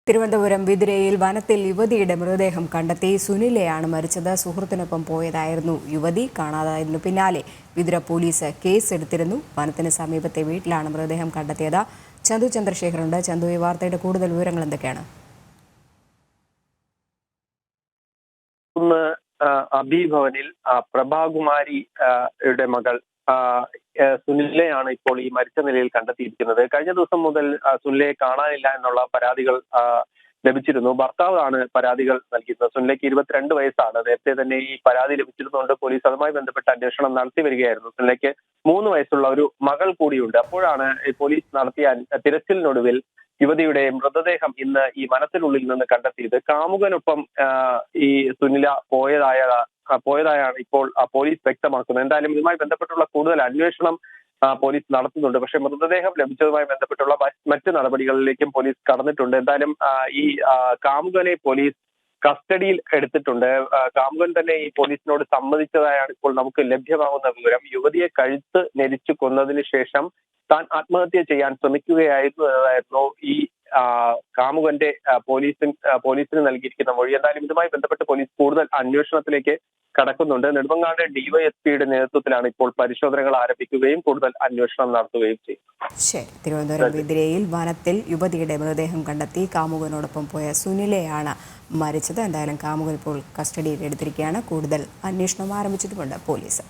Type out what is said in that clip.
തിരുവനന്തപുരം വിതുരയിൽ വനത്തിൽ യുവതിയുടെ മൃതദേഹം കണ്ടെത്തി. സുനിലയാണ് മരിച്ചത്. സുഹൃത്തിനൊപ്പം പോയതായിരുന്നു യുവതി. കാണാതായതിനു പിന്നാലെ വിതുര പോലീസ് കേസെടുത്തിരുന്നു. വനത്തിന് സമീപത്തെ വീട്ടിലാണ് മൃതദേഹം കണ്ടെത്തിയത്. ചന്തു ചന്ദ്രശേഖറുണ്ട്. ചന്തു, ഈ വാർത്തയുടെ കൂടുതൽ വിവരങ്ങൾ എന്തൊക്കെയാണ്? അഭിഭവനിൽ പ്രഭാകുമാരിയുടെ മകൾ സുനിലയാണ് ഇപ്പോൾ ഈ മരിച്ച നിലയിൽ കണ്ടെത്തിയിരിക്കുന്നത്. കഴിഞ്ഞ ദിവസം മുതൽ സുനിലയെ കാണാനില്ല എന്നുള്ള പരാതികൾ ലഭിച്ചിരുന്നു. ഭർത്താവാണ് പരാതികൾ നൽകിയിരുന്നത്. സുനിലയ്ക്ക് 22 വയസ്സാണ്. നേരത്തെ തന്നെ ഈ പരാതി ലഭിച്ചിരുന്നുകൊണ്ട് പോലീസ് അതുമായി ബന്ധപ്പെട്ട അന്വേഷണം നടത്തി വരികയായിരുന്നു. സുനിലയ്ക്ക് 3 വയസ്സുള്ള ഒരു മകൾ കൂടിയുണ്ട്. അപ്പോഴാണ് പോലീസ് നടത്തിയ തിരച്ചിലിനൊടുവിൽ യുവതിയുടെ മൃതദേഹം ഇന്ന് ഈ വനത്തിനുള്ളിൽ നിന്ന് കണ്ടെത്തിയത്. കാമുകനൊപ്പം ഈ സുനില പോയതായാണ് ഇപ്പോൾ പോലീസ് വ്യക്തമാക്കുന്നത്. എന്തായാലും ഇതുമായി ബന്ധപ്പെട്ടുള്ള കൂടുതൽ അന്വേഷണം പോലീസ് നടത്തുന്നുണ്ട്. പക്ഷേ മൃതദേഹം ലഭിച്ചതുമായി ബന്ധപ്പെട്ടുള്ള മറ്റ് നടപടികളിലേക്കും പോലീസ് കടന്നിട്ടുണ്ട്. എന്തായാലും ഈ കാമുകനെ പോലീസ് കസ്റ്റഡിയിൽ എടുത്തിട്ടുണ്ട്. കാമുകൻ തന്നെ ഈ പോലീസിനോട് സമ്മതിച്ചതായാണ് ഇപ്പോൾ നമുക്ക് ലഭ്യമാകുന്ന വിവരം. യുവതിയെ കഴുത്ത് ഞെരിച്ചു കൊന്നതിന് ശേഷം താൻ ആത്മഹത്യ ചെയ്യാൻ ശ്രമിക്കുകയായിരുന്നു എന്നതായിരുന്നു ഈ കാമുകന്റെ പോലീസിന് നൽകിയിരിക്കുന്ന മൊഴി. എന്തായാലും ഇതുമായി ബന്ധപ്പെട്ട് പോലീസ് കൂടുതൽ അന്വേഷണത്തിലേക്ക് കടക്കുന്നുണ്ട്. നെടുമങ്ങാട് ഡിവൈഎസ്പിയുടെ നേതൃത്വത്തിലാണ് ഇപ്പോൾ പരിശോധനകൾ ആരംഭിക്കുകയും കൂടുതൽ അന്വേഷണം നടത്തുകയും ചെയ്യും. ശരി. തിരുവനന്തപുരം വിതുരയിൽ വനത്തിൽ യുവതിയുടെ മൃതദേഹം കണ്ടെത്തി. കാമുകനോടൊപ്പം പോയ സുനിലയാണ് മരിച്ചത്. എന്തായാലും കാമുകൻ ഇപ്പോൾ കസ്റ്റഡിയിൽ എടുത്തിരിക്കുകയാണ്. കൂടുതൽ അന്വേഷണം ആരംഭിച്ചിട്ടുമുണ്ട് പോലീസ്.